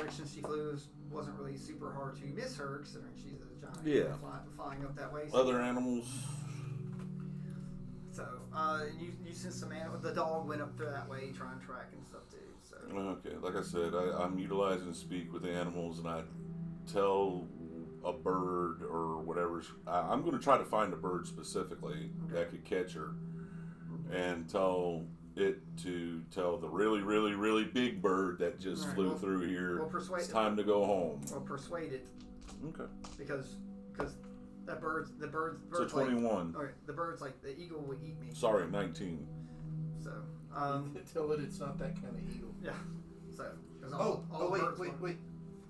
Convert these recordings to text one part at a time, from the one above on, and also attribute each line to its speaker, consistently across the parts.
Speaker 1: direction she flew wasn't really super hard to miss her, considering she's a giant.
Speaker 2: Yeah.
Speaker 1: Flying up that way.
Speaker 2: So. Other animals.
Speaker 1: So, you sent some animals. The dog went up there that way, trying to track and stuff too. So.
Speaker 2: Okay, like I said, I'm utilizing speak with animals, and I tell a bird or whatever. I'm going to try to find a bird specifically that could catch her, and tell it to tell the really, really, really big bird that just flew through here. It's time to go home.
Speaker 1: Well, persuade it.
Speaker 2: Okay.
Speaker 1: Because that bird's
Speaker 2: it's a 21.
Speaker 1: Like, the bird's like the eagle would eat me.
Speaker 2: Sorry, 19.
Speaker 1: So
Speaker 3: tell it it's not that kind of eagle.
Speaker 1: Yeah. So wait.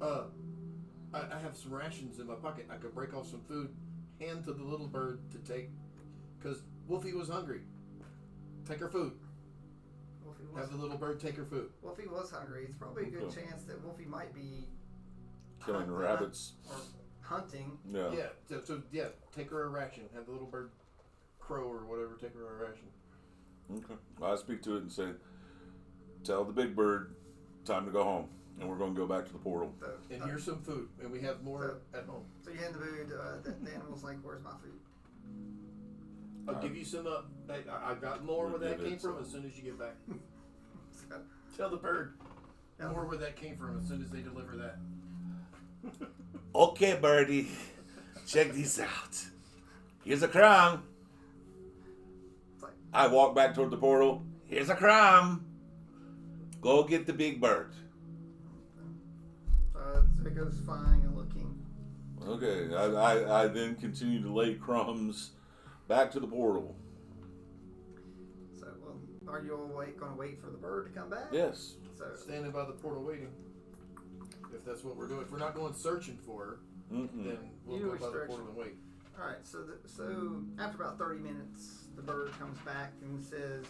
Speaker 1: I have some rations in my pocket. I could break off some food, hand to the little bird to take, because Wolfie was hungry. Take her food. Have the little bird take her food. Wolfie was hungry. It's probably a good chance that Wolfie might be
Speaker 2: killing rabbits
Speaker 1: or hunting.
Speaker 2: Yeah.
Speaker 3: Yeah. So take her a ration. Have the little bird crow or whatever. Take her a ration.
Speaker 2: Okay. Well, I speak to it and say, tell the big bird, time to go home, and we're going to go back to the portal.
Speaker 3: And here's some food, and we have more at home.
Speaker 1: So you hand the food. The animal's like, "Where's my food?"
Speaker 3: I'll give you some. I've got more where that came from as soon as you get back. Tell the bird more where that came from as soon as they deliver that.
Speaker 2: Okay, birdie, check this out. Here's a crumb. I walk back toward the portal. Here's a crumb. Go get the big bird.
Speaker 1: So it goes flying and looking.
Speaker 2: Okay, I then continue to lay crumbs back to the portal.
Speaker 1: So, are you all going to wait for the bird to come back?
Speaker 2: Yes.
Speaker 1: So
Speaker 3: standing by the portal waiting. If that's what we're doing. If we're not going searching for her, then we'll go by the portal and wait.
Speaker 1: All right. So after about 30 minutes, the bird comes back and says,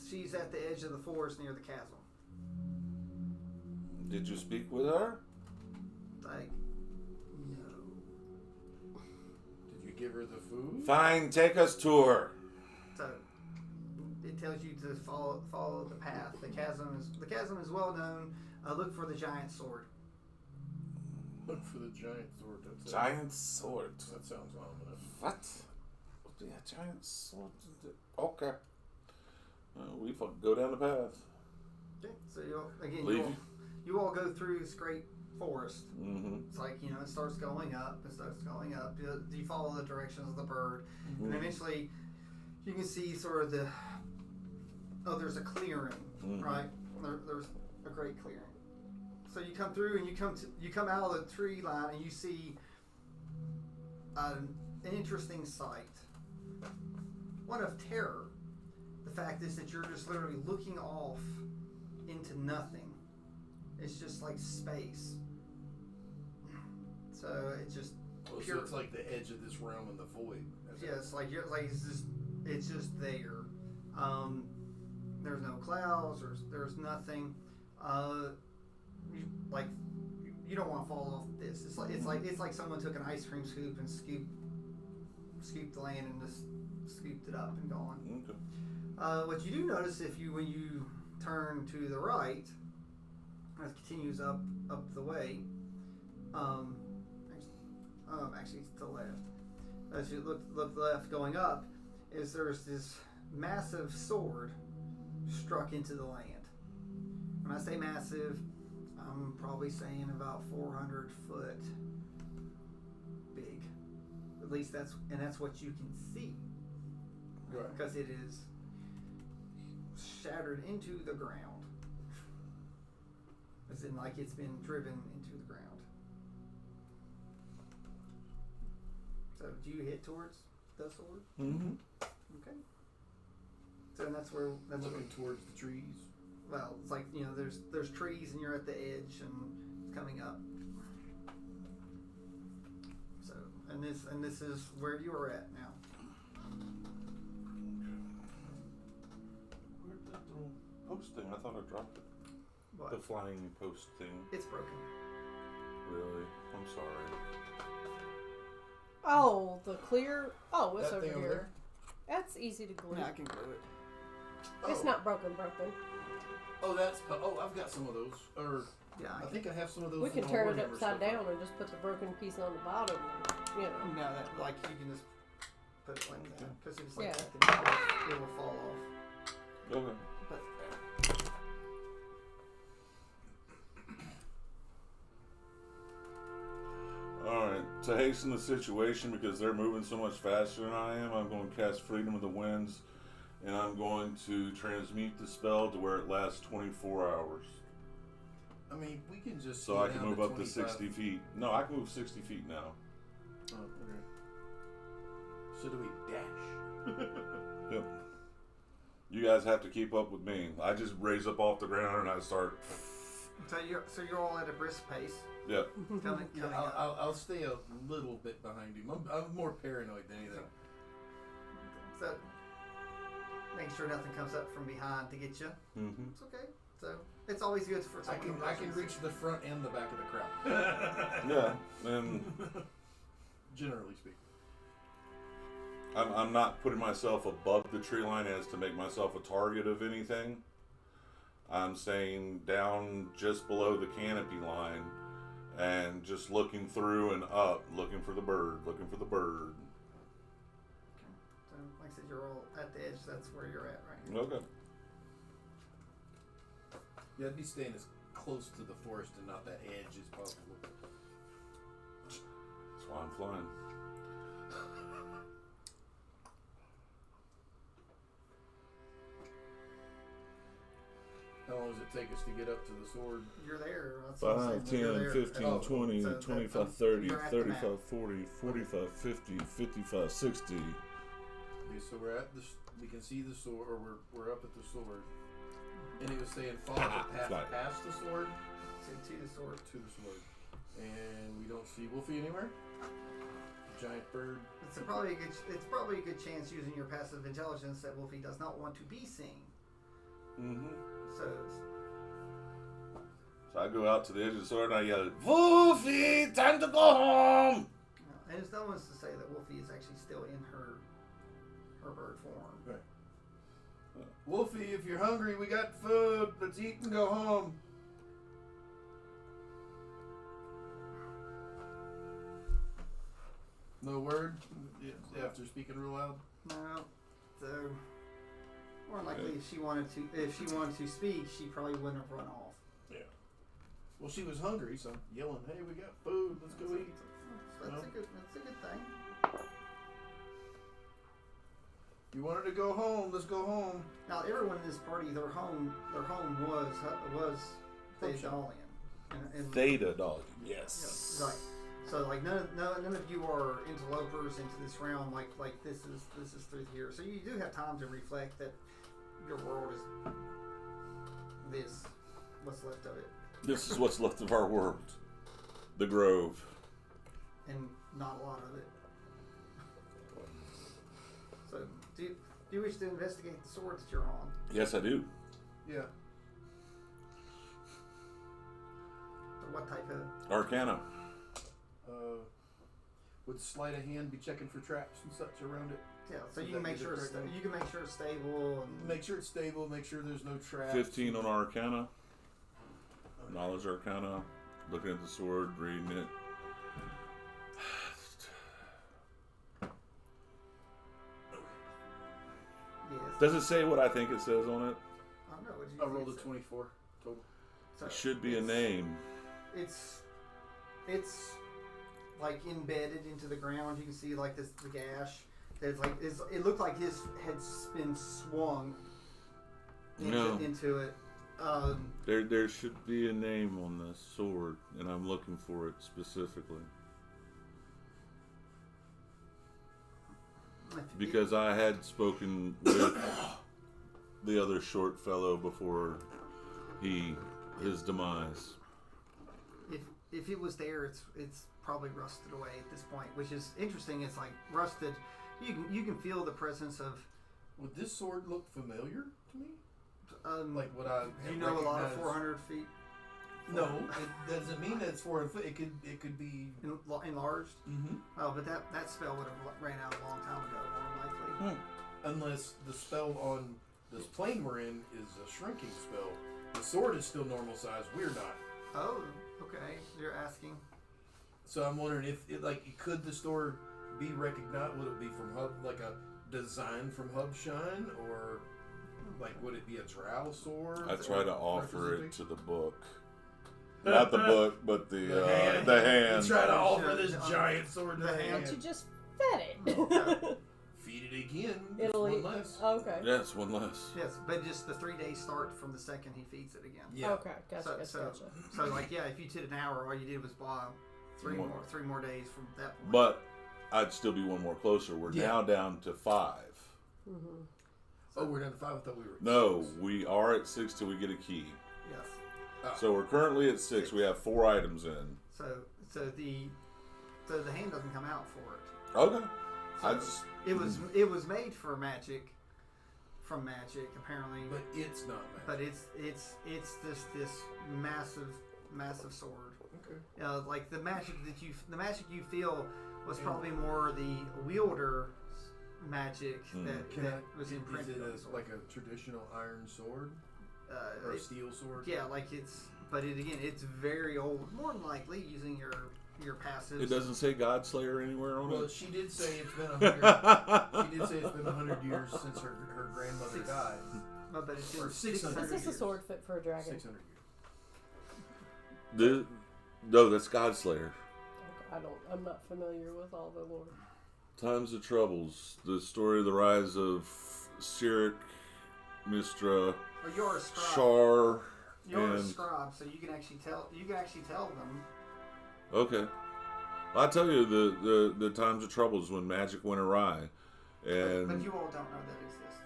Speaker 1: she's at the edge of the forest near the chasm.
Speaker 2: Did you speak with her?
Speaker 1: Like, no.
Speaker 3: Did you give her the food?
Speaker 2: Fine, take us to her.
Speaker 1: So it tells you to follow the path. The chasm is well known. Look for the giant sword.
Speaker 3: Look for the giant sword.
Speaker 2: Giant sword.
Speaker 3: That sounds ominous.
Speaker 2: What? Yeah, giant sword. Okay. We go down the path.
Speaker 1: Okay. So you all go through this great forest.
Speaker 2: Mm-hmm.
Speaker 1: It's like, it starts going up. It starts going up. You follow the directions of the bird, and eventually you can see sort of there's a clearing, right? There's a great clearing. So you come through and you come out of the tree line and you see an interesting sight. One of terror. The fact is that you're just literally looking off into nothing. It's just like space. So it's just pure.
Speaker 3: So it's like the edge of this realm in the void.
Speaker 1: It's it's just there. There's no clouds. There's nothing. You don't want to fall off this. It's like someone took an ice cream scoop and scooped the land and just scooped it up and gone.
Speaker 2: Okay.
Speaker 1: What you do notice when you turn to the right, as it continues up the way, actually to the left. As you look left going up, there's this massive sword struck into the land. When I say massive, I'm probably saying about 400 foot big. At least that's what you can see.
Speaker 3: Right.
Speaker 1: Because it is shattered into the ground. As in, like it's been driven into the ground. So, do you hit towards the sword?
Speaker 2: Mm-hmm.
Speaker 1: Okay. So that's
Speaker 3: looking towards the trees.
Speaker 1: Well, it's like there's trees and you're at the edge and it's coming up. So, and this is where you are at now.
Speaker 2: Where'd that little post thing? I thought I dropped it.
Speaker 1: What?
Speaker 2: The flying post thing.
Speaker 1: It's broken.
Speaker 2: Really? I'm sorry.
Speaker 4: Oh, the clear. Oh, it's
Speaker 3: That
Speaker 4: over
Speaker 3: thing over
Speaker 4: here.
Speaker 3: there?
Speaker 4: That's easy to glue.
Speaker 1: Yeah, I can glue it.
Speaker 4: It's not broken.
Speaker 3: Oh, I've got some of those. Or
Speaker 1: Yeah.
Speaker 3: I think I have some of those.
Speaker 4: We can
Speaker 3: in
Speaker 4: turn it
Speaker 3: Warhammer
Speaker 4: upside
Speaker 3: stuff.
Speaker 4: down and just put the broken piece on the bottom. You know.
Speaker 1: No, that like you can just put it like that because it's like
Speaker 4: Yeah.
Speaker 1: that, then it will fall off.
Speaker 2: Okay.
Speaker 1: But
Speaker 2: Alright, to hasten the situation because they're moving so much faster than I am, I'm going to cast Freedom of the Winds, and I'm going to transmute the spell to where it lasts 24 hours.
Speaker 3: I mean, we can just.
Speaker 2: So
Speaker 3: go
Speaker 2: I can
Speaker 3: down
Speaker 2: move up to
Speaker 3: 25.
Speaker 2: 60 feet. No, I can move 60 feet now.
Speaker 3: Oh, okay. So do we dash?
Speaker 2: Yep. You guys have to keep up with me. I just raise up off the ground and I start.
Speaker 1: so you're all at a brisk pace.
Speaker 2: Yep.
Speaker 1: Coming
Speaker 3: Yeah,
Speaker 1: up.
Speaker 3: I'll stay a little bit behind him. I'm more paranoid than anything.
Speaker 1: So make sure nothing comes up from behind to get you.
Speaker 2: Mm-hmm.
Speaker 1: It's okay. So it's always good for
Speaker 3: I
Speaker 1: someone.
Speaker 3: can reach the front and the back of the crowd.
Speaker 2: Yeah, and
Speaker 3: Generally speaking.
Speaker 2: I'm not putting myself above the tree line as to make myself a target of anything. I'm staying down just below the canopy line and just looking through and up, looking for the bird, looking for the bird.
Speaker 1: So like I said, you're all at the edge. That's where you're at right now.
Speaker 2: Okay.
Speaker 3: Yeah, I'd be staying as close to the forest and not that edge as possible.
Speaker 2: That's why I'm flying.
Speaker 3: How long does it take us to get up to the sword?
Speaker 1: You're there. That's what I'm
Speaker 2: 5,
Speaker 1: saying. You're
Speaker 2: 10,
Speaker 1: there.
Speaker 2: 15,
Speaker 3: Oh,
Speaker 2: 20,
Speaker 1: so
Speaker 2: 25, 30,
Speaker 1: you're at the map.
Speaker 2: 35, 40, 45, 50, 55, 60.
Speaker 3: Okay, so we're at we can see the sword, or we're up at the sword. And it was saying follow the path
Speaker 2: Fine.
Speaker 3: past the sword
Speaker 1: So to the sword.
Speaker 3: to the sword. And we don't see Wolfie anywhere? Giant bird.
Speaker 1: It's probably a good chance using your passive intelligence that Wolfie does not want to be seen.
Speaker 2: Mm-hmm.
Speaker 1: So
Speaker 2: So I go out to the edge of the sword and I yell, Wolfie, time to go home!
Speaker 1: and it's no one's to say that Wolfie is actually still in her bird form.
Speaker 3: Right. Wolfie, if you're hungry, we got food. Let's eat and go home. No word after speaking real loud.
Speaker 1: No. So more likely, if she wanted to speak, she probably wouldn't have run off.
Speaker 3: Yeah. Well, she was hungry, so I'm yelling, "Hey, we got food. Let's go eat."
Speaker 1: That's a good thing.
Speaker 3: You wanted to go home. Let's go home.
Speaker 1: Now everyone in this party, their home was Thetadolyon. And
Speaker 2: Thetadolyon, yes.
Speaker 1: right. So like none of you are interlopers into this realm. Like this is through here. So you do have time to reflect that your world is what's left of it,
Speaker 2: This is what's left of our world. The Grove.
Speaker 1: and not a lot of it. So do you wish to investigate the sword that you're on?
Speaker 2: Yes, I do.
Speaker 3: Yeah.
Speaker 1: So what type of?
Speaker 2: Arcana.
Speaker 3: Would sleight of hand be checking for traps and such around it?
Speaker 1: Yeah. So
Speaker 3: Would
Speaker 1: you can
Speaker 3: that
Speaker 1: make
Speaker 3: be the
Speaker 1: sure
Speaker 3: correct one?
Speaker 1: you can make sure it's stable and
Speaker 3: Make sure it's stable. Make sure there's no traps.
Speaker 2: 15 on Arcana. Knowledge Arcana. Looking at the sword, reading it.
Speaker 1: yes.
Speaker 2: Does it say what I think it says on it?
Speaker 1: I don't know. What you
Speaker 3: I rolled a
Speaker 1: think?
Speaker 3: 24 total.
Speaker 1: So
Speaker 2: It should be a
Speaker 1: it's-
Speaker 2: name.
Speaker 1: It's like embedded into the ground. You can see like the gash. It's like it looked like his had been swung into it.
Speaker 2: There should be a name on the sword, and I'm looking for it specifically. Because I had spoken with the other short fellow before his demise.
Speaker 1: If it was there, it's probably rusted away at this point, which is interesting. It's like rusted. You can feel the presence of.
Speaker 3: Would this sword look familiar to me? Like what I
Speaker 1: You know, a lot of
Speaker 3: recognize-
Speaker 1: 400 feet.
Speaker 3: No, it doesn't mean that it's 400 foot. It could be.
Speaker 1: Enlarged.
Speaker 3: Mm-hmm.
Speaker 1: Oh, but that spell would have ran out a long time ago, more than likely.
Speaker 3: Unless the spell on This plane we're in is a shrinking spell. The sword is still normal size. We're not.
Speaker 1: Oh, okay. You're asking.
Speaker 3: So I'm wondering if, could the sword be recognized? Would it be from Hub, like a design from Hub Shine, or would it be a drow sword?
Speaker 2: I try to offer it to the book. Not the book, but the hand.
Speaker 3: You try to offer this giant sword to the hand.
Speaker 4: But you just fed it.
Speaker 3: Feed it again.
Speaker 4: It'll
Speaker 3: one
Speaker 4: eat.
Speaker 3: less.
Speaker 4: Okay.
Speaker 2: Yes, one less.
Speaker 1: Yes, but just the 3 days start from the second he feeds it again.
Speaker 3: Yeah.
Speaker 4: Okay. Gotcha.
Speaker 1: So if you did an hour, all you did was boil 3 more days from that point.
Speaker 2: But I'd still be one more closer. We're now down to 5.
Speaker 4: Mm-hmm.
Speaker 3: Oh, we're down to 5. I thought we were.
Speaker 2: No, we are at 6 till we get a key.
Speaker 1: Yes.
Speaker 3: Oh.
Speaker 2: So we're currently at 6. We have 4 items in.
Speaker 1: So the hand doesn't come out for it.
Speaker 2: Okay.
Speaker 1: So it was made for magic, from magic apparently.
Speaker 3: But it's not magic.
Speaker 1: But it's this massive sword.
Speaker 3: Okay.
Speaker 1: Like the magic you feel was probably more the wielder magic that was imprinted.
Speaker 3: Is
Speaker 1: on
Speaker 3: it
Speaker 1: the sword.
Speaker 3: like a traditional iron sword or a steel sword?
Speaker 1: Yeah, it's very old. More than likely using your passives.
Speaker 2: It doesn't say Godslayer anywhere on
Speaker 3: Well,
Speaker 2: it.
Speaker 3: she did say it's been 100. She did say it's been 100 years since her grandmother died.
Speaker 1: No, but it's
Speaker 3: Or 600
Speaker 4: Is this a sword fit for a dragon?
Speaker 3: 600 years.
Speaker 2: No, that's Godslayer.
Speaker 4: Okay, I'm not familiar with all the lore.
Speaker 2: Times of Troubles. The story of the rise of Cyric, Mistra,
Speaker 1: you're a scribe.
Speaker 2: Shar,
Speaker 1: You're a
Speaker 2: and...
Speaker 1: scribe, so you can actually tell them.
Speaker 2: Okay. Well, I tell you, the times of troubles when magic went awry, and
Speaker 1: But you all don't know that exists.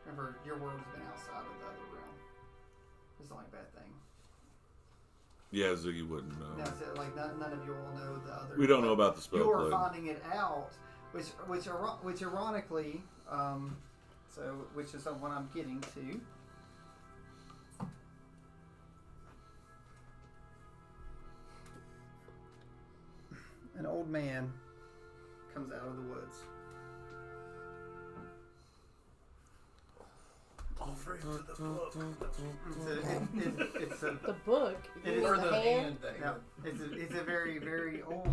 Speaker 1: Remember, your world has been outside of the other realm. It's the only bad thing.
Speaker 2: yeah, Ziggy wouldn't know.
Speaker 1: That's it. Like none of you all know the other.
Speaker 2: We don't know about the spell
Speaker 1: You are
Speaker 2: plague.
Speaker 1: finding it out, which ironically, which is what I'm getting to. An old man comes out of the woods.
Speaker 3: Offer him to the book.
Speaker 1: It's a
Speaker 4: The book.
Speaker 1: It
Speaker 4: You
Speaker 1: is
Speaker 4: mean
Speaker 3: Or
Speaker 4: the
Speaker 3: the
Speaker 4: hand.
Speaker 3: hand thing.
Speaker 1: yeah, it's a very very old,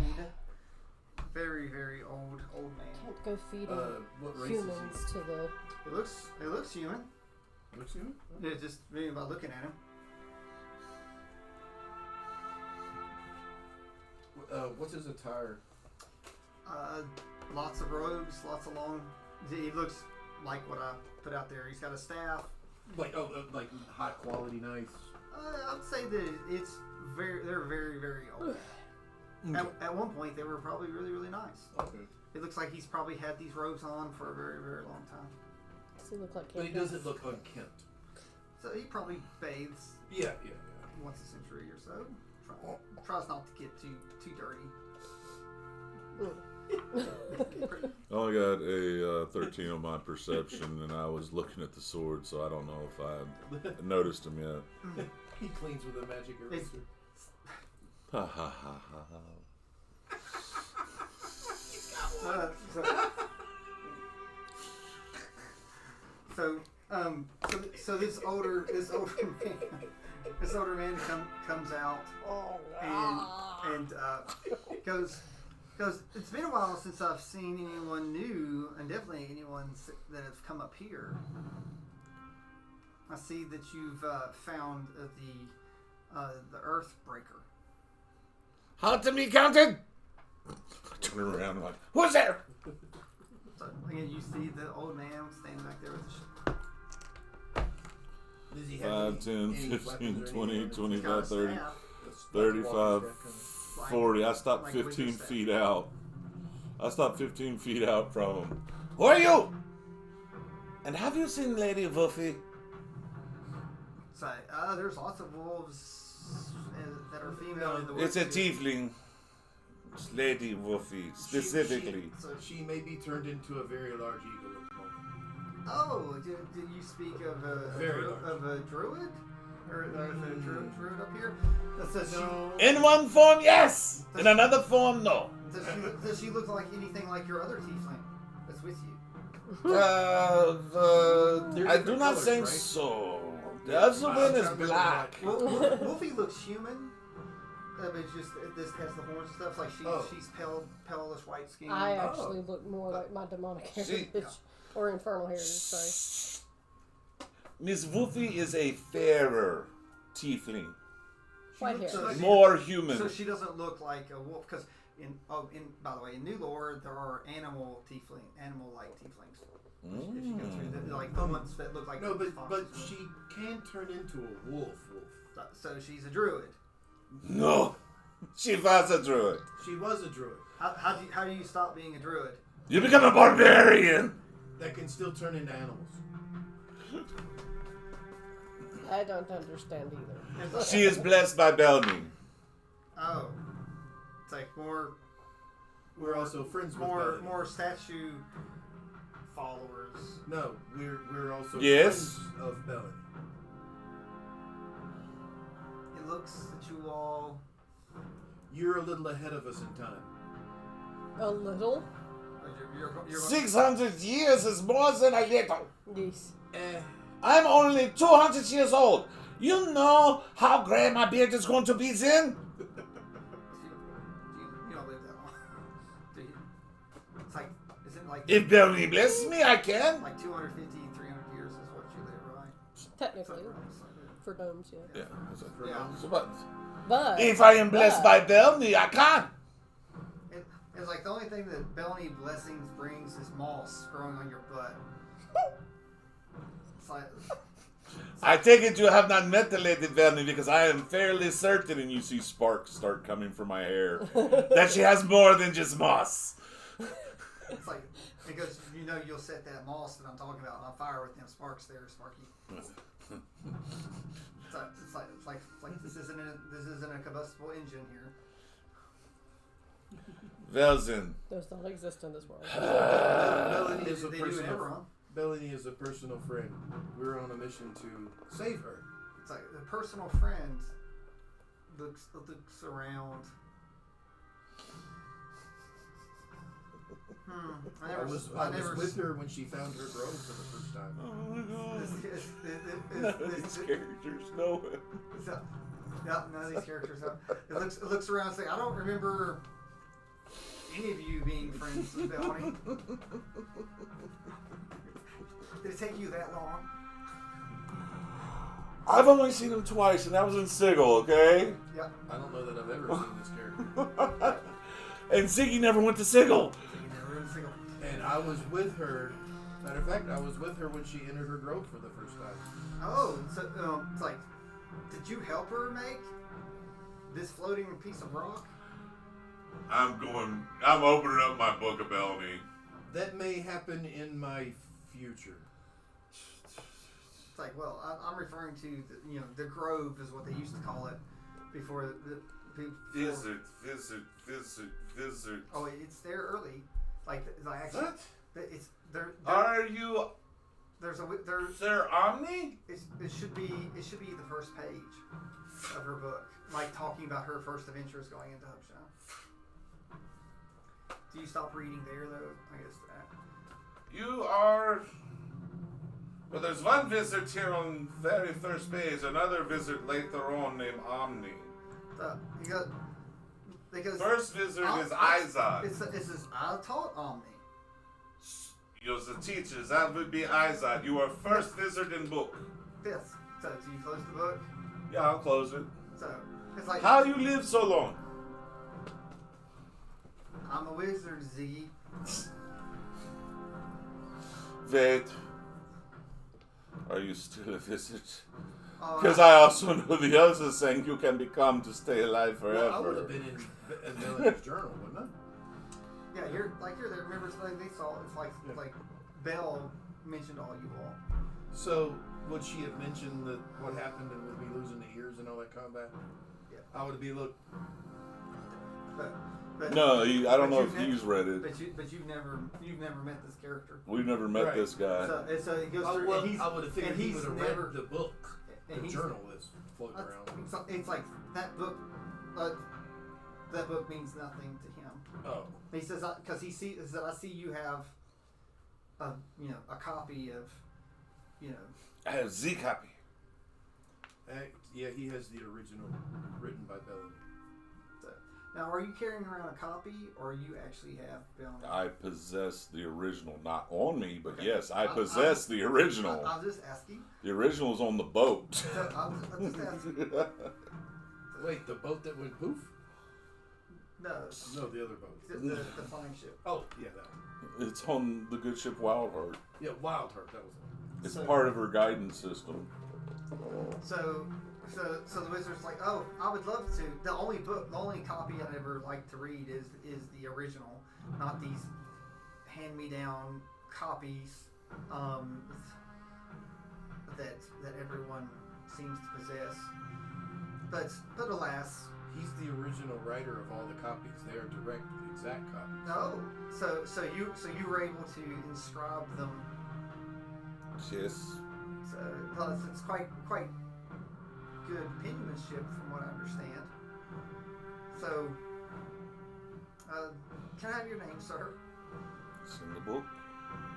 Speaker 1: very old man.
Speaker 4: Can't go feeding
Speaker 3: What race
Speaker 4: humans
Speaker 3: is
Speaker 4: to the.
Speaker 1: It looks human.
Speaker 3: he? Looks human?
Speaker 1: Yeah, just maybe by looking at him.
Speaker 3: What's his attire?
Speaker 1: Lots of robes, lots of long. He looks like what I put out there. He's got a staff.
Speaker 3: Like high quality, nice.
Speaker 1: I'd say that they're very old. At one point, they were probably really nice.
Speaker 3: Okay.
Speaker 1: It looks like he's probably had these robes on for a very long time.
Speaker 4: Does he look like?
Speaker 3: But he doesn't look unkempt.
Speaker 1: So he probably bathes
Speaker 3: Yeah.
Speaker 1: once a century or so. Tries not to get too dirty.
Speaker 2: I only got a 13 on my perception, and I was looking at the sword, so I don't know if I noticed him yet.
Speaker 3: He cleans with a magic eraser.
Speaker 2: Ha ha ha ha ha.
Speaker 1: So this older man comes out and goes. It's been a while since I've seen anyone new, and definitely anyone that have come up here. I see that you've found the Earthbreaker.
Speaker 2: Hard to be counted. I turn around and like, who's there?
Speaker 1: So again, you see the old man standing back there with the.
Speaker 3: Does he have
Speaker 2: 5, 10,
Speaker 3: any
Speaker 2: 15,
Speaker 3: weapons or
Speaker 2: 20,
Speaker 3: anything?
Speaker 2: 25, 30,
Speaker 1: staff.
Speaker 2: 35,
Speaker 1: Like-
Speaker 2: 40. I stopped
Speaker 1: like
Speaker 2: 15
Speaker 1: wizard
Speaker 2: feet out. I stopped 15 feet out from him. Who are you? And have you seen Lady Wuffy?
Speaker 1: So, there's lots of wolves that are female in the woods.
Speaker 2: It's a tiefling. It's Lady Wuffy, specifically.
Speaker 3: She may be turned into a very large eagle at the moment.
Speaker 1: Oh, did you speak of a druid? Or a druid up here?
Speaker 3: No.
Speaker 2: In one form, yes. In another form, no.
Speaker 1: Does she look like anything like your other tiefling that's with you?
Speaker 3: They're
Speaker 2: I do
Speaker 3: different
Speaker 2: not
Speaker 3: colors,
Speaker 2: think
Speaker 3: right?
Speaker 2: so. The other one is black.
Speaker 1: Wolfie looks human. But it's just this has the horns and stuff. Like she's palish white skin.
Speaker 4: I actually look more like my demonic heritage or infernal heritage. Sorry.
Speaker 2: Miss Wolfie is a fairer tiefling.
Speaker 4: White hair.
Speaker 1: So
Speaker 2: More human.
Speaker 1: So she doesn't look like a wolf because by the way, in New Lore there are animal like tieflings. If you go through like the ones that look like
Speaker 3: No, but
Speaker 1: foxes.
Speaker 3: she can turn into a wolf.
Speaker 1: So she's a druid.
Speaker 2: No, she was a druid.
Speaker 3: She was a druid
Speaker 1: How do you stop being a druid?
Speaker 2: You become a barbarian.
Speaker 3: that can still turn into animals.
Speaker 4: I don't understand either.
Speaker 2: She is blessed by Belmy.
Speaker 1: Oh, it's like more.
Speaker 3: We're also friends with Bellany.
Speaker 1: More statue followers.
Speaker 3: No, we're also
Speaker 2: Yes.
Speaker 3: friends of Bellany.
Speaker 1: It looks that you all.
Speaker 3: You're a little ahead of us in time.
Speaker 4: A little?
Speaker 1: You're
Speaker 2: 600 years is more than a little.
Speaker 4: Yes.
Speaker 2: I'm only 200 years old. You know how gray my beard is going to be then?
Speaker 1: You don't live that long. Do you? It's like, isn't it like
Speaker 2: If Belmy blesses me, I can.
Speaker 1: like 250, 300 years is what you live, right?
Speaker 4: Technically.
Speaker 1: Something like
Speaker 4: For domes, yeah.
Speaker 2: Yeah.
Speaker 1: Yeah.
Speaker 2: So, but
Speaker 4: But
Speaker 2: if I am blessed by Belmy, I can.
Speaker 1: It's like the only thing that Belny blessings brings is moss growing on your butt. It's like,
Speaker 2: I take it you have not met the Lady Belmy because I am fairly certain, and you see sparks start coming from my hair, that she has more than just moss.
Speaker 1: it's like because you'll set that moss that I'm talking about on fire with them sparks there, Sparky. It's like this isn't a combustible engine here.
Speaker 2: Well then.
Speaker 4: those don't exist in this world.
Speaker 3: Bellany is a
Speaker 1: They do in
Speaker 3: personal.
Speaker 1: Eberron.
Speaker 3: Bellany is a personal friend. We're on a mission to save her.
Speaker 1: It's like the personal friend looks around.
Speaker 3: I was with her when she found her grove for the first time.
Speaker 2: Oh my god.
Speaker 1: This
Speaker 2: These characters know it.
Speaker 1: So, yeah, none of these characters know. It looks around and say, I don't remember any of you being friends with Bellamy. Did it take you that long?
Speaker 2: I've only seen him twice, and that was in Sigil, okay?
Speaker 1: Yep.
Speaker 3: I don't know that I've ever seen this character.
Speaker 2: And Ziggy never went to Sigil.
Speaker 3: And I was with her. Matter of fact, I was with her when she entered her grove for the first time.
Speaker 1: Oh, so it's like, did you help her make this floating piece of rock?
Speaker 2: I'm opening up my book of Bellamy.
Speaker 3: That may happen in my future.
Speaker 1: It's like, well, I'm referring to the grove is what they used to call it before
Speaker 2: Visit.
Speaker 1: Oh, it's there early. Like actually,
Speaker 2: What?
Speaker 1: it's there.
Speaker 2: Are you
Speaker 1: There's
Speaker 2: Sir Omni?
Speaker 1: it should be the first page of her book, like talking about her first adventures going into Hubshaw. Do you stop reading there though? I guess that.
Speaker 2: You are. Well, there's one visit here on very first page, another visit later on named Omni.
Speaker 1: Because
Speaker 2: First visit is
Speaker 1: I
Speaker 2: Izod.
Speaker 1: says I taught Omni.
Speaker 2: You're the teachers, that would be Izod. You are first visit in book.
Speaker 1: Yes. So do you close the book?
Speaker 2: Yeah, I'll close it.
Speaker 1: So it's like
Speaker 2: How you live so long?
Speaker 1: I'm a wizard, Ziggy.
Speaker 2: Wait. Are you still a wizard?
Speaker 1: Oh,
Speaker 2: Because I also know the other thing you can become to stay alive forever.
Speaker 3: Well, I would have been in Melody's journal, wouldn't I?
Speaker 1: Yeah, you're there. Remember something they saw? It's like Belle mentioned all you all.
Speaker 3: So, would she have mentioned that what happened and with me losing the ears and all that combat?
Speaker 1: Yeah.
Speaker 3: I would be look.
Speaker 1: But
Speaker 2: No, I don't know
Speaker 1: you've
Speaker 2: if he's read it.
Speaker 1: But you've never met this character.
Speaker 2: We've never met
Speaker 3: Right.
Speaker 2: this guy.
Speaker 1: So it goes
Speaker 3: Oh,
Speaker 1: through.
Speaker 3: well,
Speaker 1: and he's,
Speaker 3: I would have figured
Speaker 1: and
Speaker 3: he
Speaker 1: he's
Speaker 3: would have
Speaker 1: never,
Speaker 3: read the book,
Speaker 1: and
Speaker 3: the
Speaker 1: he's-
Speaker 3: journal that's floating around.
Speaker 1: It's like that book. That book means nothing to him.
Speaker 3: Oh,
Speaker 1: He says because he sees that I see you have a copy of,
Speaker 2: I have Z copy.
Speaker 3: Yeah, he has the original written by Bellamy.
Speaker 1: Now, are you carrying around a copy, or you actually have Bellamy?
Speaker 2: I possess the original, not on me, but
Speaker 1: Okay.
Speaker 2: yes, I possess the original.
Speaker 1: I'll just ask you.
Speaker 2: The original is on the boat.
Speaker 1: So I'll just ask you.
Speaker 3: Wait, the boat that went poof?
Speaker 1: No,
Speaker 3: No, the other boat.
Speaker 1: the flying ship.
Speaker 3: Oh, yeah, that one.
Speaker 2: It's on the good ship Wildheart.
Speaker 3: Yeah, Wildheart, that was it.
Speaker 2: It's
Speaker 1: So-
Speaker 2: part of her guidance system.
Speaker 1: So the wizard's like, oh, I would love to. The only copy I'd ever like to read is the original, not these hand-me-down copies that everyone seems to possess. But alas,
Speaker 3: He's the original writer of all the copies. They are direct, exact copies.
Speaker 1: no. So you were able to inscribe them.
Speaker 2: Yes.
Speaker 1: So plus it's quite good penmanship from what I understand. So, can I have your name, sir?
Speaker 2: It's in the book.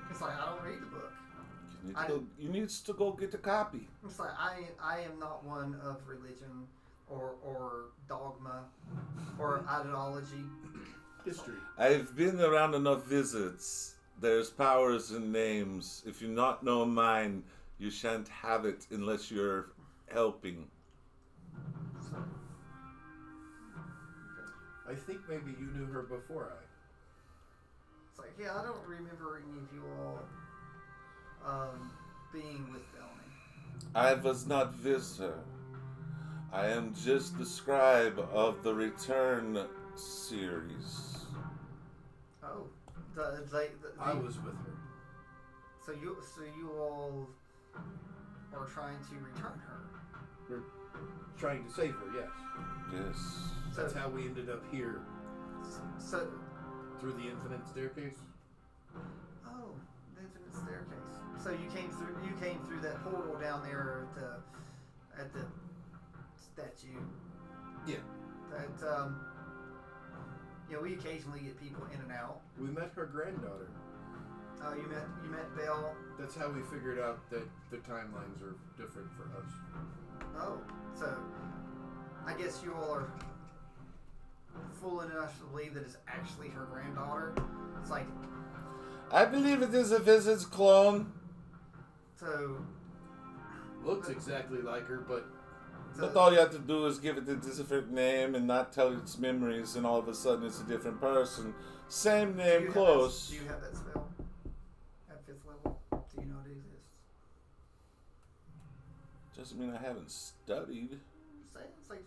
Speaker 1: It's like I don't read the book.
Speaker 2: You need to go get a copy.
Speaker 1: It's like I am not one of religion or dogma or ideology.
Speaker 3: History.
Speaker 2: I've been around enough visits. There's powers in names. If you not know mine, you shan't have it unless you're helping.
Speaker 1: So,
Speaker 3: I think maybe you knew her before I.
Speaker 1: it's like, yeah, I don't remember any of you all being with Bellamy.
Speaker 2: I was not visitor. I am just the scribe of the Return series.
Speaker 1: Oh,
Speaker 3: I was with her.
Speaker 1: So you all are trying to return her.
Speaker 3: We're trying to save her, yes.
Speaker 2: Yes.
Speaker 3: That's how we ended up here.
Speaker 1: So,
Speaker 3: Through the infinite staircase.
Speaker 1: oh, the infinite staircase. So you came through that portal down there at the statue.
Speaker 3: Yeah.
Speaker 1: That we occasionally get people in and out.
Speaker 3: We met her granddaughter.
Speaker 1: Oh, you met Belle.
Speaker 3: That's how we figured out that the timelines are different for us.
Speaker 1: Oh, so I guess you all are fool enough to believe that it's actually her granddaughter. It's like,
Speaker 2: I believe it is a visit's clone.
Speaker 1: so
Speaker 3: Looks exactly like her, but
Speaker 2: But all you have to do is give it a different name and not tell its memories, and all of a sudden it's a different person. Same name, close.
Speaker 1: Do you have that spell at 5th level? Do you know it exists?
Speaker 2: Doesn't mean I haven't studied.
Speaker 1: It's like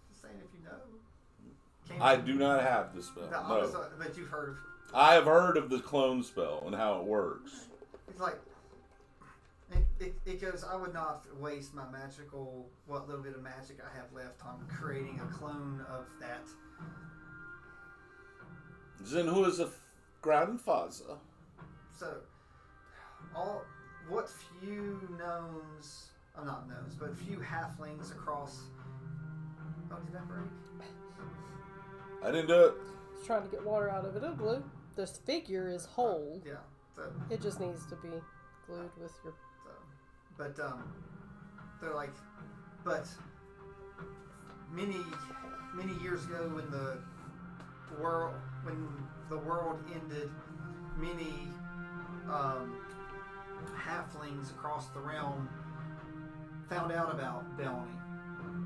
Speaker 1: just saying if you know.
Speaker 2: I do not have the spell. No.
Speaker 1: But you've heard of.
Speaker 2: I have heard of the clone spell and how it works.
Speaker 1: It's like it goes. I would not waste my what little bit of magic I have left on creating a clone of that.
Speaker 2: Then who is a grandfather?
Speaker 1: So, what few gnomes, not gnomes, but few halflings across. Oh, did that break?
Speaker 2: I didn't do it.
Speaker 4: It's trying to get water out of it. Oh, glue. This figure is whole.
Speaker 1: Yeah. So,
Speaker 4: It just needs to be glued with your.
Speaker 1: but they're like, but many years ago when the world ended, many halflings across the realm found out about Bellamy.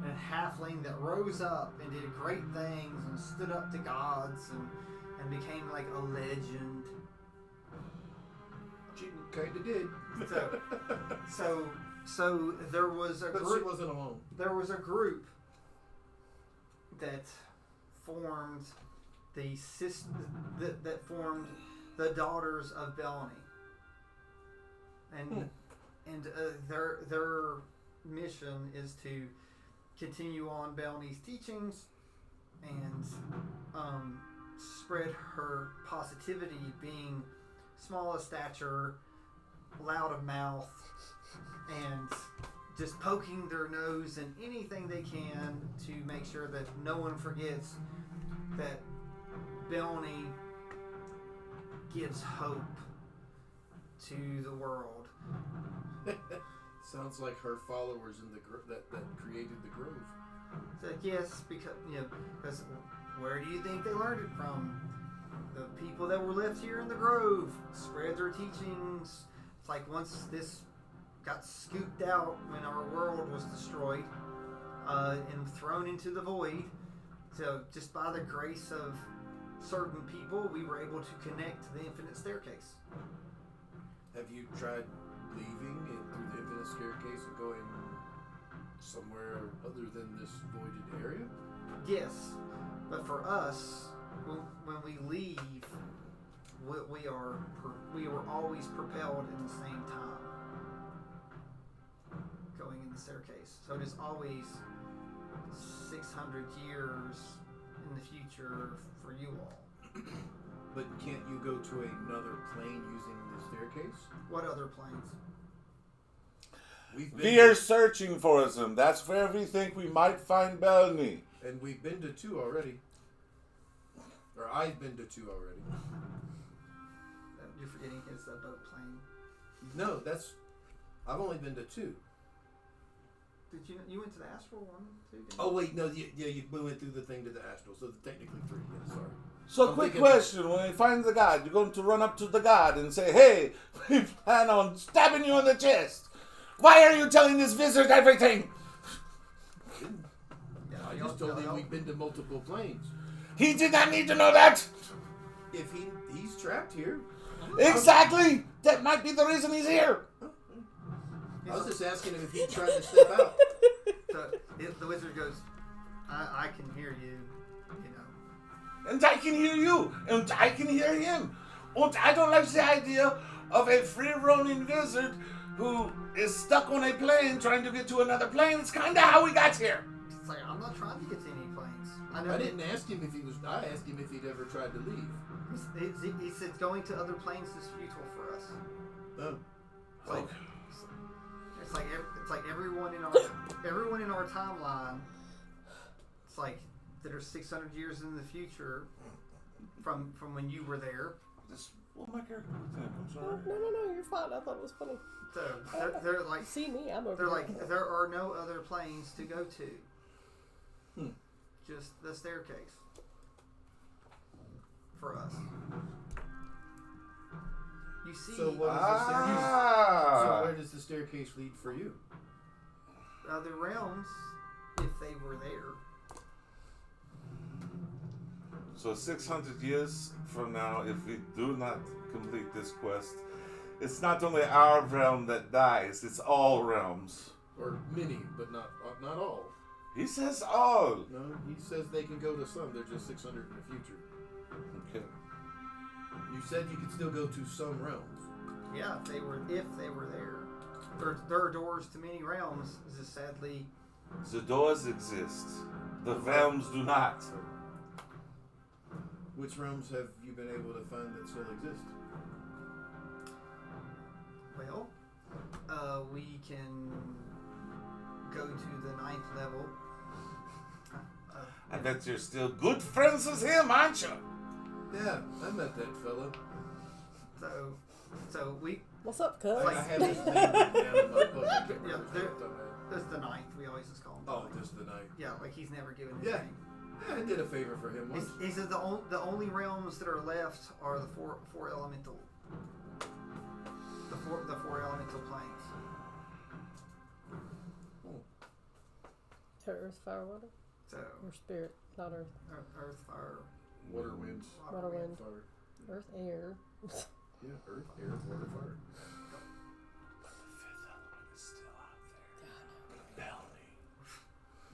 Speaker 1: And a halfling that rose up and did great things and stood up to gods and became like a legend.
Speaker 3: she kind of did.
Speaker 1: So there was a
Speaker 3: But
Speaker 1: group.
Speaker 3: she wasn't alone.
Speaker 1: There was a group that formed that formed the Daughters of Bellamy, and their mission is to continue on Bellamy's teachings and spread her positivity, being small of stature, loud of mouth, and just poking their nose in anything they can to make sure that no one forgets that Bellamy gives hope to the world.
Speaker 3: Sounds like her followers in the that created the grove.
Speaker 1: So yes, because where do you think they learned it from? The people that were left here in the grove spread their teachings. It's like once this got scooped out when our world was destroyed and thrown into the void, so just by the grace of certain people, we were able to connect to the infinite staircase.
Speaker 3: Have you tried leaving it through the infinite staircase and going somewhere other than this voided area?
Speaker 1: Yes, but for us, when we leave, we are always propelled in the same time, going in the staircase. So it is always 600 years in the future for you all.
Speaker 3: But can't you go to another plane using the staircase?
Speaker 1: What other planes?
Speaker 2: We are searching for them. That's where we think we might find Belny.
Speaker 3: And we've been to 2 already. Or I've been to 2 already.
Speaker 1: You're forgetting his boat plane.
Speaker 3: No, I've only been to 2.
Speaker 1: Did you went to the astral one too?
Speaker 3: Oh wait, no, we went through the thing to the astral, so technically 3. Yeah, sorry.
Speaker 2: So, quick question: when you find the god, you're going to run up to the god and say, "Hey, we plan on stabbing you in the chest. Why are you telling this wizard everything?"
Speaker 3: Yeah, I just told him we've been to multiple planes.
Speaker 2: He did not need to know that.
Speaker 3: If he's trapped here.
Speaker 2: Exactly. That might be the reason he's here.
Speaker 3: I was just asking him if he tried to step out.
Speaker 1: So the wizard goes, I can hear you, you know.
Speaker 2: And I can hear you. And I can hear him. And I don't like the idea of a free-roaming wizard who is stuck on a plane trying to get to another plane. It's kind of how we got here.
Speaker 1: It's like, I'm not trying to get to any planes.
Speaker 3: I didn't ask him if he was. I asked him if he'd ever tried to leave.
Speaker 1: He said going to other planes is futile for us.
Speaker 3: Oh.
Speaker 1: Like, it's like everyone in our timeline. It's like that are 600 years in the future from when you were there.
Speaker 2: Well, my character was in. I'm sorry.
Speaker 4: No, you're fine. I thought it was funny.
Speaker 1: So they're like,
Speaker 4: see me, I'm over
Speaker 1: they're
Speaker 4: here.
Speaker 1: like, there are no other planes to go to. Just the staircase for us. You see,
Speaker 3: So what is the staircase? So where does the staircase lead for you?
Speaker 1: other realms, if they were there.
Speaker 2: So 600 years from now, if we do not complete this quest, it's not only our realm that dies, it's all realms.
Speaker 3: Or many, but not all.
Speaker 2: He says all.
Speaker 3: No, he says they can go to some. They're just 600 in the future.
Speaker 2: Okay.
Speaker 3: You said you could still go to some realms.
Speaker 1: Yeah, if they were there. There are doors to many realms. Just sadly,
Speaker 2: The doors exist. The realms do not.
Speaker 3: Which realms have you been able to find that still exist?
Speaker 1: well, we can go to the 9th level.
Speaker 2: I bet you're still good friends with him, aren't you?
Speaker 3: Yeah, I met that fella.
Speaker 1: So we.
Speaker 4: What's up, cuz?
Speaker 3: I have his name written down in my book. I can't
Speaker 1: Yeah,
Speaker 3: remember.
Speaker 1: That's the 9th. We always just call him.
Speaker 3: Oh, just the night.
Speaker 1: Yeah, like he's never given his
Speaker 3: Yeah.
Speaker 1: name.
Speaker 3: Yeah, I did a favor for him once.
Speaker 1: He said the only realms that are left are the four elemental. The four elemental planes.
Speaker 4: To earth, fire, water?
Speaker 1: So
Speaker 4: Or spirit, not earth.
Speaker 1: earth, fire,
Speaker 3: Water, winds,
Speaker 4: Water, wind.
Speaker 3: fire.
Speaker 4: Earth, air.
Speaker 3: Yeah, earth, air, water, fire.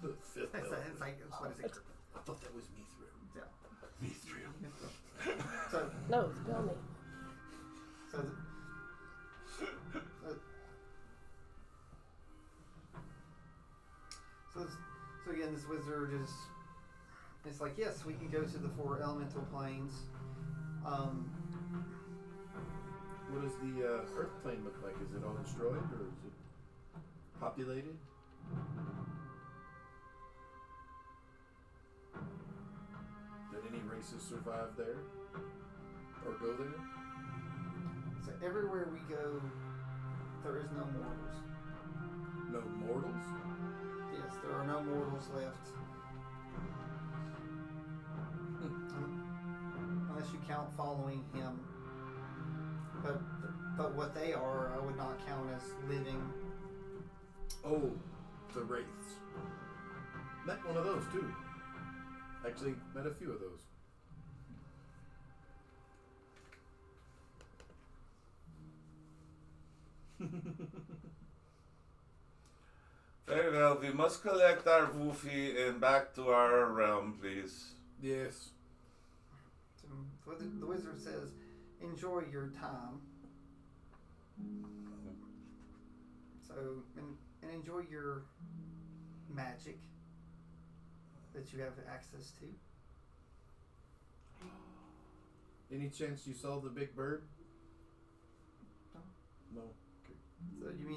Speaker 3: The fifth
Speaker 1: It's
Speaker 3: element.
Speaker 1: like what is it?
Speaker 3: I thought that was Mithril.
Speaker 1: Yeah.
Speaker 2: Mithril.
Speaker 1: So
Speaker 4: No, it's Belny.
Speaker 1: so. So again, this wizard is. It's like, yes, we can go to the four elemental planes.
Speaker 3: What does the earth plane look like? Is it all destroyed or is it populated? Did any races survive there? Or go there?
Speaker 1: So So everywhere we go, there is no mortals.
Speaker 3: No mortals?
Speaker 1: Yes, there are no mortals left. Unless you count following him. But what they are, I would not count as living.
Speaker 3: Oh, the wraiths. Met one of those too. Actually, met a few of those.
Speaker 2: Very well, we must collect our woofy and back to our realm, please.
Speaker 3: Yes.
Speaker 1: So the wizard says, enjoy your time. So, and enjoy your magic that you have access to.
Speaker 3: Any chance you saw the big bird?
Speaker 1: No.
Speaker 3: No. Okay.
Speaker 1: So you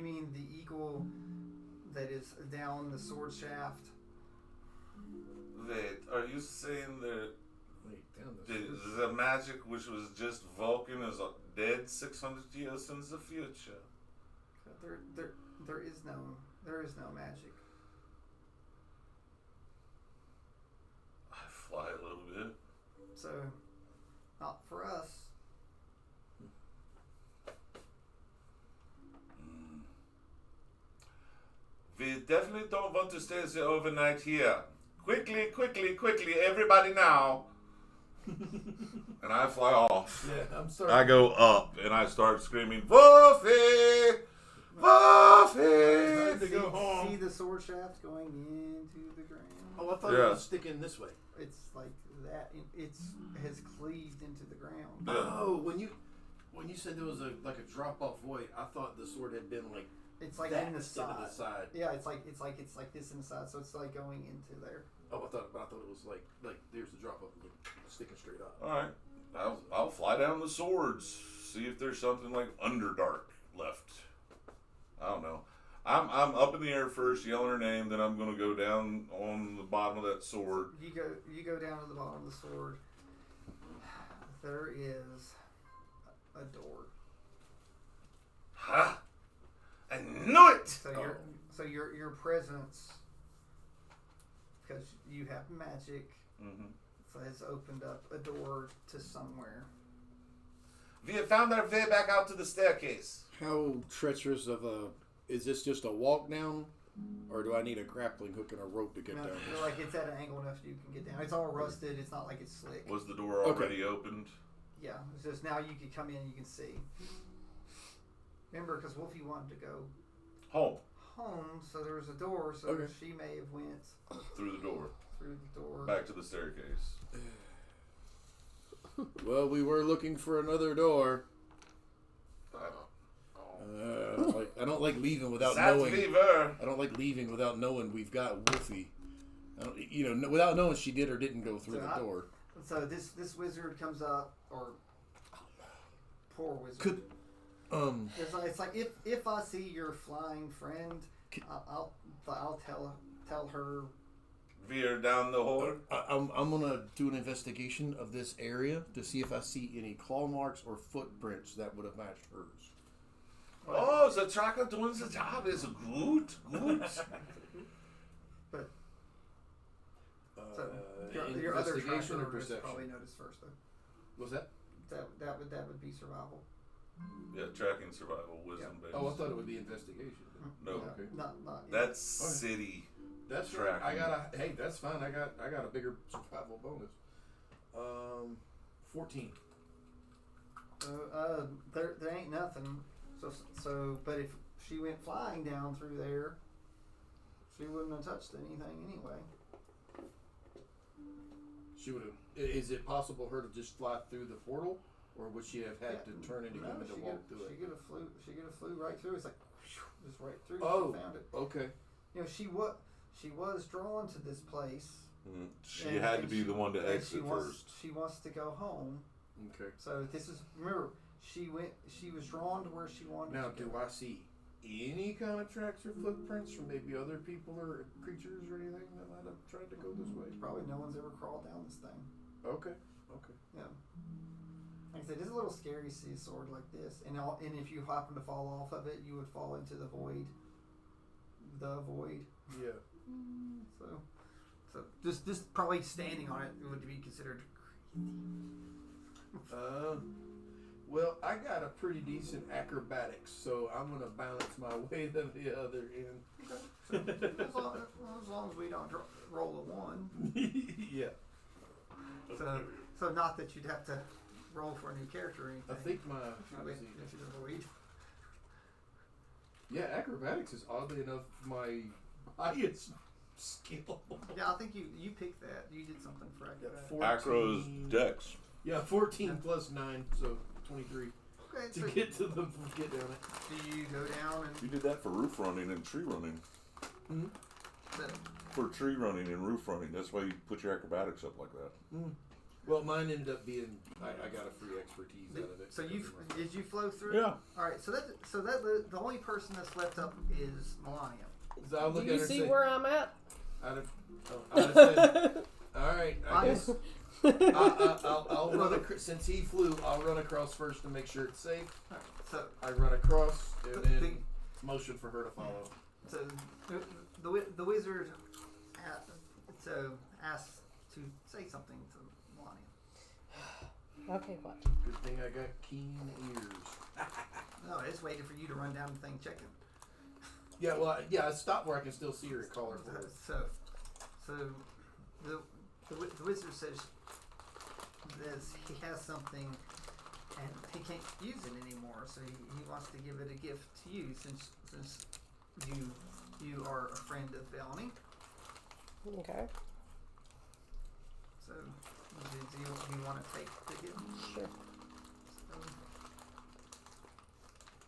Speaker 1: mean the eagle that is down the sword shaft?
Speaker 2: Wait, are you saying that
Speaker 3: Wait, damn this.
Speaker 2: the magic which was just Vulcan is dead 600 years in the future?
Speaker 1: There is no magic.
Speaker 2: I fly a little bit.
Speaker 1: So, not for us.
Speaker 2: We definitely don't want to stay there overnight here. Quickly, everybody now. And I fly off.
Speaker 3: Yeah, I'm sorry.
Speaker 2: I go up and I start screaming, Woofy! Woofy!
Speaker 3: Time to go home.
Speaker 1: See the sword shaft going into the ground?
Speaker 3: Oh, I thought
Speaker 2: Yeah.
Speaker 3: it was sticking this way.
Speaker 1: It's like that. It has cleaved into the ground.
Speaker 2: Yeah.
Speaker 3: Oh, when you said there was a drop off void, I thought the sword had been like
Speaker 1: It's like
Speaker 3: that
Speaker 1: in the
Speaker 3: instead
Speaker 1: side.
Speaker 3: of the side.
Speaker 1: Yeah, it's like this in the side, so it's like going into there.
Speaker 3: Oh, I thought it was like there's the drop off sticking straight up.
Speaker 2: All right, I'll fly down the swords, see if there's something like Underdark left. I don't know. I'm up in the air first, yelling her name, then I'm gonna go down on the bottom of that sword.
Speaker 1: You go down to the bottom of the sword. There is a door.
Speaker 2: Ha! I knew it.
Speaker 1: So your presence, because you have magic, so has opened up a door to somewhere.
Speaker 2: We have found our way back out to the staircase.
Speaker 5: How treacherous of a... Is this just a walk down? Or do I need a grappling hook and a rope to get
Speaker 1: No,
Speaker 5: down?
Speaker 1: like it's at an angle enough you can get down. It's all rusted. It's not like it's slick.
Speaker 2: Was the door already opened?
Speaker 1: Yeah, it's just now you can come in and you can see. Remember, because Wolfie wanted to go
Speaker 2: Home.
Speaker 1: so there was a door, so
Speaker 5: Okay.
Speaker 1: she may have went
Speaker 2: Through the door.
Speaker 1: through the door.
Speaker 2: Back to the staircase.
Speaker 5: Well, we were looking for another door. I don't like leaving without
Speaker 2: That
Speaker 5: knowing.
Speaker 2: we were.
Speaker 5: I don't like leaving without knowing we've got Wolfie. I don't, without knowing she did or didn't go through the door.
Speaker 1: So this wizard comes up, or poor wizard.
Speaker 5: Could
Speaker 1: It's like if I see your flying friend, I'll tell her.
Speaker 2: Veer down the hole.
Speaker 5: I'm gonna do an investigation of this area to see if I see any claw marks or footprints that would have matched hers.
Speaker 2: Oh, the tracker doing the job is good.
Speaker 1: But so your other
Speaker 3: investigation or
Speaker 1: tracker
Speaker 3: perception?
Speaker 1: probably noticed first though.
Speaker 3: What's that?
Speaker 1: That would be survival.
Speaker 2: Yeah, tracking survival, wisdom based.
Speaker 3: Oh, I thought it would be investigation.
Speaker 2: No.
Speaker 1: Yeah,
Speaker 3: Okay.
Speaker 1: not yet.
Speaker 2: That's city.
Speaker 3: That's
Speaker 2: Tracking.
Speaker 3: right. Hey, that's fine. I got a bigger survival bonus. 14.
Speaker 1: There ain't nothing. So but if she went flying down through there, she wouldn't have touched anything anyway.
Speaker 3: She would have. Is it possible her to just fly through the portal, or would she have had to turn into him and to walk through it?
Speaker 1: She could have flew right through. It's like just right through.
Speaker 3: Oh,
Speaker 1: she found it.
Speaker 3: okay.
Speaker 1: You know, she was drawn to this place.
Speaker 2: She
Speaker 1: And-
Speaker 2: had to
Speaker 1: and
Speaker 2: be the one to
Speaker 1: and
Speaker 2: exit first.
Speaker 1: She wants to go home.
Speaker 3: Okay.
Speaker 1: So this is, remember, she was drawn to where she wanted
Speaker 3: Now,
Speaker 1: to
Speaker 3: do
Speaker 1: go.
Speaker 3: I see any kind of tracks or footprints from maybe other people or creatures or anything that might have tried to go this way?
Speaker 1: Probably no one's ever crawled down this thing.
Speaker 3: Okay. Okay.
Speaker 1: Yeah. Like I said, it's a little scary to see a sword like this, and if you happen to fall off of it, you would fall into the void. The void.
Speaker 3: Yeah.
Speaker 1: So just probably standing on it would be considered
Speaker 3: Well, I got a pretty decent acrobatics, so I'm gonna balance my way to the other end.
Speaker 1: so, as long as we don't roll a 1.
Speaker 3: Yeah.
Speaker 1: So not that you'd have to roll for a new character or anything.
Speaker 3: I think my
Speaker 1: if you avoid.
Speaker 3: yeah, acrobatics is oddly enough my highest skill.
Speaker 1: Yeah, I think you picked that. You did something for acrobatics.
Speaker 3: 14.
Speaker 2: Acro's Dex.
Speaker 3: Yeah, 14 plus 9, so 23
Speaker 1: Okay,
Speaker 3: to
Speaker 1: so
Speaker 3: get down it.
Speaker 1: do you go down and
Speaker 2: You did that for roof running and tree running.
Speaker 3: Mm-hmm.
Speaker 2: For tree running and roof running. That's why you put your acrobatics up like that.
Speaker 3: Mm. Well, mine ended up being I got a free expertise out of it.
Speaker 1: So did you flow through?
Speaker 2: Yeah.
Speaker 1: All right. So that the only person that's left up is Melania.
Speaker 3: So I'll
Speaker 4: Do
Speaker 3: look
Speaker 4: you
Speaker 3: at her
Speaker 4: see
Speaker 3: and say,
Speaker 4: where I'm at?
Speaker 3: I'd have said, all right, I guess I'll run since he flew. I'll run across first to make sure it's safe.
Speaker 1: All right, so
Speaker 3: I run across and
Speaker 1: The-
Speaker 3: then motion for her to follow.
Speaker 1: so the wizard asks to say something to Melania.
Speaker 4: Okay, what?
Speaker 3: Good thing I got keen ears.
Speaker 1: No, it's waiting for you to run down the thing, check it.
Speaker 3: Yeah, well, I stopped where I can still see her and call her for it.
Speaker 1: So the wizard says that he has something and he can't use it anymore, so he wants to give it a gift to you since you are a friend of Bellamy.
Speaker 4: Okay.
Speaker 1: So do you want to take the gift?
Speaker 4: Sure.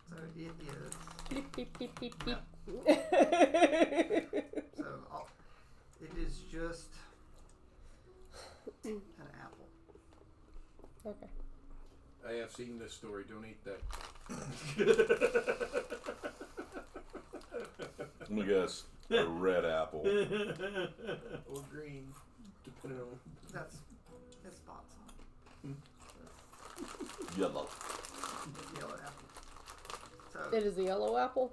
Speaker 1: So it is.
Speaker 4: Beep, beep, beep, beep, beep.
Speaker 1: So it is just an apple.
Speaker 4: Okay.
Speaker 3: I have seen this story. Don't eat that.
Speaker 2: Let me guess. A red apple.
Speaker 3: Or green, depending on.
Speaker 1: That's spots on
Speaker 2: Yellow.
Speaker 1: it. Yellow apple. So
Speaker 4: It is the yellow apple.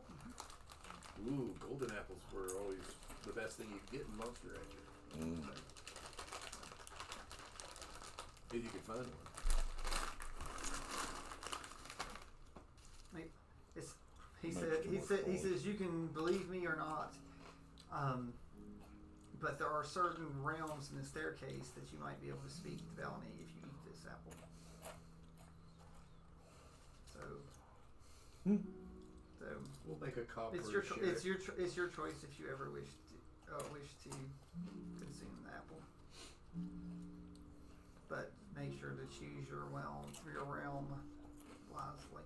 Speaker 3: Ooh, golden apples were always the best thing you could get in Monster Rancher.
Speaker 2: Mm.
Speaker 3: If you could find one.
Speaker 1: he says you can believe me or not, but there are certain realms in the staircase that you might be able to speak to Bellamy if you eat this apple. So
Speaker 3: We'll make a copper.
Speaker 1: it's your choice if you ever wish to consume the apple, but make sure to choose your realm wisely.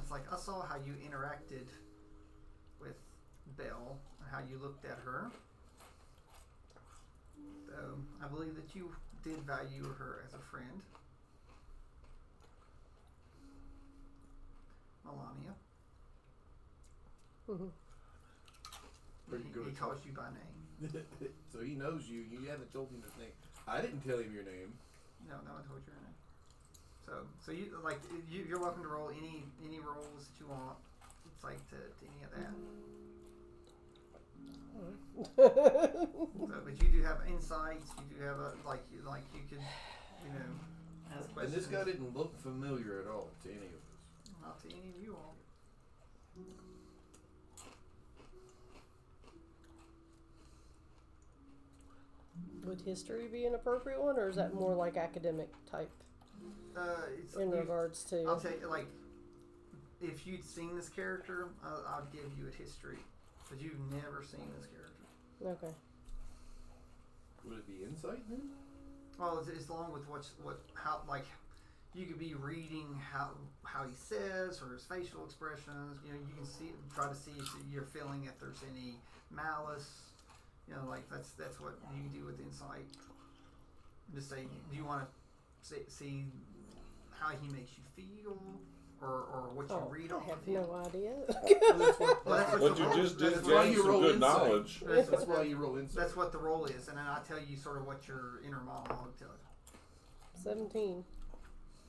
Speaker 1: It's like I saw how you interacted with Belle and how you looked at her. So I believe that you did value her as a friend. Melania.
Speaker 4: Mm-hmm.
Speaker 3: Pretty good.
Speaker 1: He calls you by name.
Speaker 3: So he knows you. You haven't told him his name. I didn't tell him your name.
Speaker 1: No one told you her name. So you like you're welcome to roll any rolls that you want. It's like to any of that. But you do have insights. You do have you could ask questions.
Speaker 3: And this guy didn't look familiar at all to any of us.
Speaker 1: Not to any of you all.
Speaker 4: Would history be an appropriate one, or is that more like academic type in regards to?
Speaker 1: I'll tell you, like, if you'd seen this character, I'd give you a history, but you've never seen this character.
Speaker 4: Okay.
Speaker 3: Would it be insight then?
Speaker 1: Well, it's along with how you could be reading how he says or his facial expressions. You can try to see if you're feeling if there's any malice. That's what you can do with insight. Just say, do you want to see how he makes you feel? or what you read
Speaker 4: I
Speaker 1: off
Speaker 4: have
Speaker 1: of him.
Speaker 4: no idea.
Speaker 2: But you just did
Speaker 3: that's why
Speaker 2: gain
Speaker 3: you
Speaker 2: some
Speaker 3: roll
Speaker 2: good
Speaker 3: insight.
Speaker 2: knowledge.
Speaker 3: That's why you roll insight.
Speaker 1: That's what the role is, and then I tell you sort of what your inner monologue tells you.
Speaker 4: 17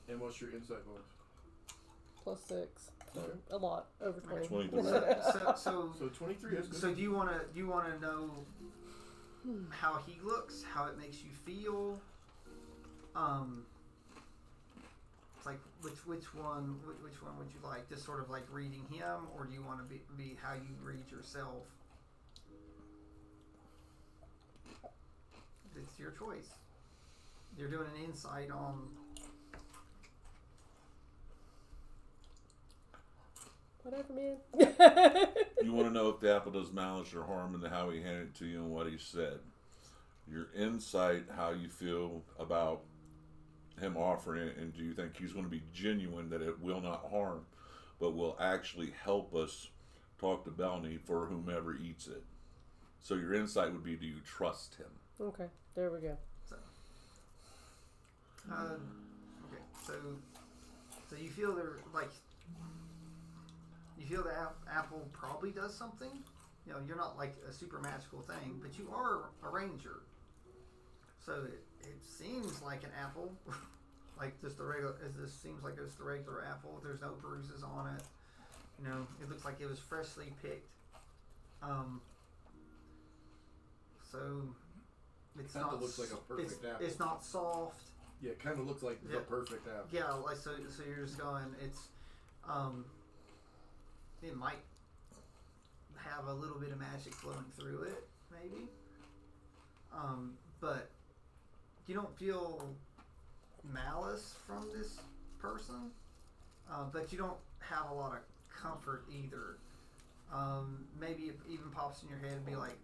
Speaker 3: And what's your insight bonus?
Speaker 4: plus 6. So a lot. Over 20.
Speaker 2: 23.
Speaker 1: So
Speaker 3: 23 is good.
Speaker 1: So do you want to know how he looks, how it makes you feel? It's like which one would you like? Just sort of like reading him, or do you want to be how you read yourself? It's your choice. You're doing an insight on.
Speaker 4: Whatever, man.
Speaker 2: You want to know if the apple does malice or harm, and how he handed it to you and what he said. Your insight, how you feel about him offering it, and do you think he's going to be genuine that it will not harm, but will actually help us talk to Belny for whomever eats it. So your insight would be, do you trust him?
Speaker 4: Okay, there we go.
Speaker 1: Okay, so you feel you feel the apple probably does something. You know, you're not like a super magical thing, but you are a ranger. So it seems like an apple, like just a regular. This seems like it's the regular apple. There's no bruises on it. You know, it looks like it was freshly picked. So it's
Speaker 3: Kinda
Speaker 1: not.
Speaker 3: looks like a perfect apple.
Speaker 1: It's not soft.
Speaker 3: Yeah, it kind of looks like the perfect apple.
Speaker 1: Yeah, like so you're just going. It's it might have a little bit of magic flowing through it, maybe. But you don't feel malice from this person. But you don't have a lot of comfort either. Maybe it even pops in your head and be like,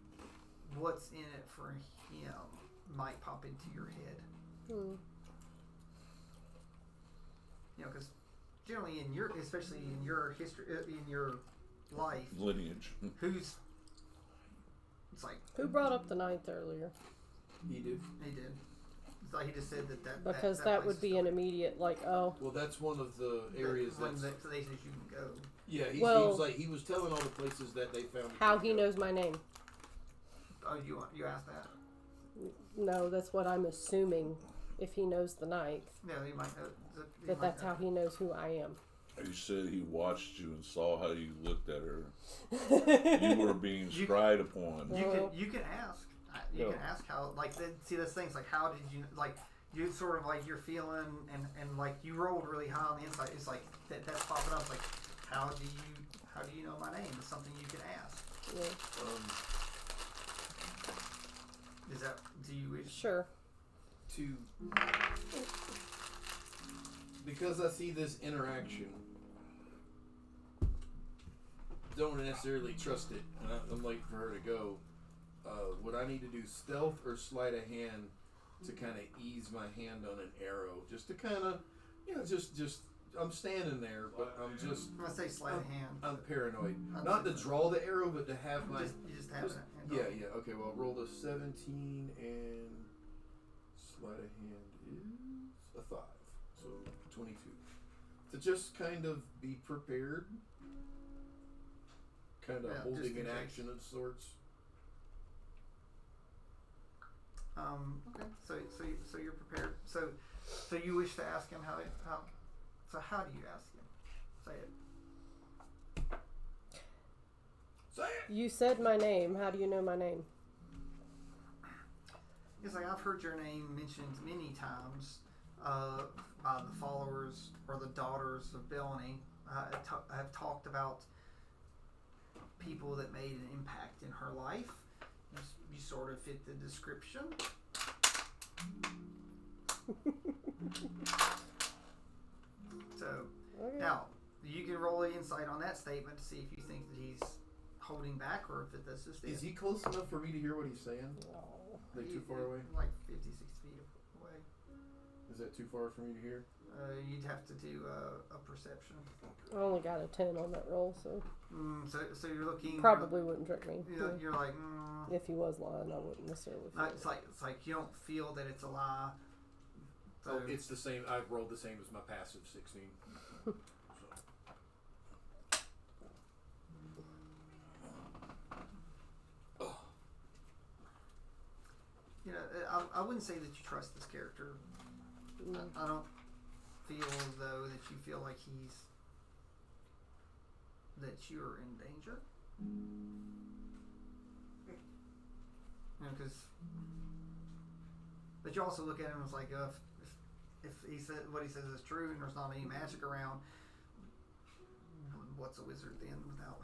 Speaker 1: what's in it for him might pop into your head. You know, because generally especially in your history, in your life,
Speaker 2: Lineage.
Speaker 1: it's like,
Speaker 4: Who brought up the 9th earlier?
Speaker 3: He did.
Speaker 1: it's like he just said that
Speaker 4: Because
Speaker 1: that
Speaker 4: that
Speaker 1: place
Speaker 4: would
Speaker 1: is
Speaker 4: be an immediate, like, oh.
Speaker 3: Well, that's one of the areas
Speaker 1: one
Speaker 3: that's...
Speaker 1: that places you can go.
Speaker 3: Yeah, he
Speaker 4: Well-
Speaker 3: was like, he was telling all the places that they found...
Speaker 4: How he knows my name.
Speaker 1: Oh, you asked that?
Speaker 4: No, that's what I'm assuming. If he knows the 9th,
Speaker 1: Yeah, you might know.
Speaker 4: that's how he knows who I am.
Speaker 2: He said he watched you and saw how you looked at her. You were being spied upon.
Speaker 1: You can ask. You can ask how. Like, see, those things. Like, how did you like? You sort of like you're feeling and like you rolled really high on the inside. It's like that's popping up. Like, how do you know my name? It's something you can ask.
Speaker 4: Yeah.
Speaker 1: Do you wish?
Speaker 4: Sure.
Speaker 3: Because I see this interaction, don't necessarily trust it, and I'm waiting for her to go. Would I need to do stealth or sleight of hand to kind of ease my hand on an arrow, just to kind of, just I'm standing there, but I'm just.
Speaker 1: I'm gonna say sleight of hand.
Speaker 3: I'm paranoid. Not to draw the arrow, but to have my.
Speaker 1: You just have it.
Speaker 3: Yeah. Okay. Well, roll a 17 and sleight of hand is a 5, so 22. To just kind of be prepared, kind of holding an action of sorts.
Speaker 1: Okay. So you're prepared. So you wish to ask him how. So how do you ask him? Say it.
Speaker 3: Say it.
Speaker 4: You said my name. How do you know my name?
Speaker 1: It's like I've heard your name mentioned many times by the followers or the daughters of Belny. I've talked about people that made an impact in her life. You sort of fit the description. So
Speaker 4: Okay.
Speaker 1: now you can roll an insight on that statement to see if you think that he's holding back or if that's just it.
Speaker 3: Is he close enough for me to hear what he's saying?
Speaker 4: Oh.
Speaker 3: Like too far away?
Speaker 1: Like 50, 60 feet away.
Speaker 3: Is that too far for me to hear?
Speaker 1: You'd have to do a perception.
Speaker 4: I only got a 10 on that roll, so
Speaker 1: So you're looking.
Speaker 4: probably wouldn't trick me.
Speaker 1: You're like.
Speaker 4: If he was lying, I wouldn't necessarily. Feel
Speaker 1: It's like you don't feel that it's a lie. So
Speaker 3: Oh, it's the same. I've rolled the same as my passive 16. So.
Speaker 1: I wouldn't say that you trust this character. I don't feel as though that you feel like that you're in danger. Because but you also look at him as like if he said what he says is true and there's not any magic around, what's a wizard then without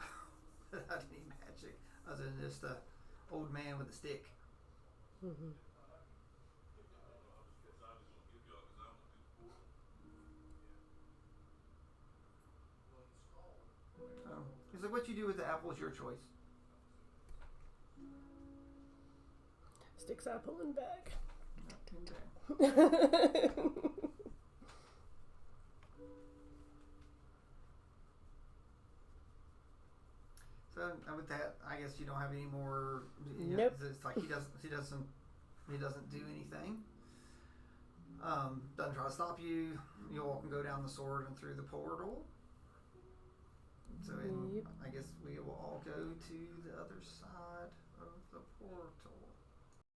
Speaker 1: any magic other than just a old man with a stick?
Speaker 4: Mm-hmm.
Speaker 1: He's like, what you do with the apple is your choice.
Speaker 4: Sticks apple in bag.
Speaker 1: So with that, I guess you don't have any more. You know,
Speaker 4: nope.
Speaker 1: It's like he doesn't do anything. Doesn't try to stop you. You all can go down the sword and through the portal. So I guess we will all go to the other side of the portal.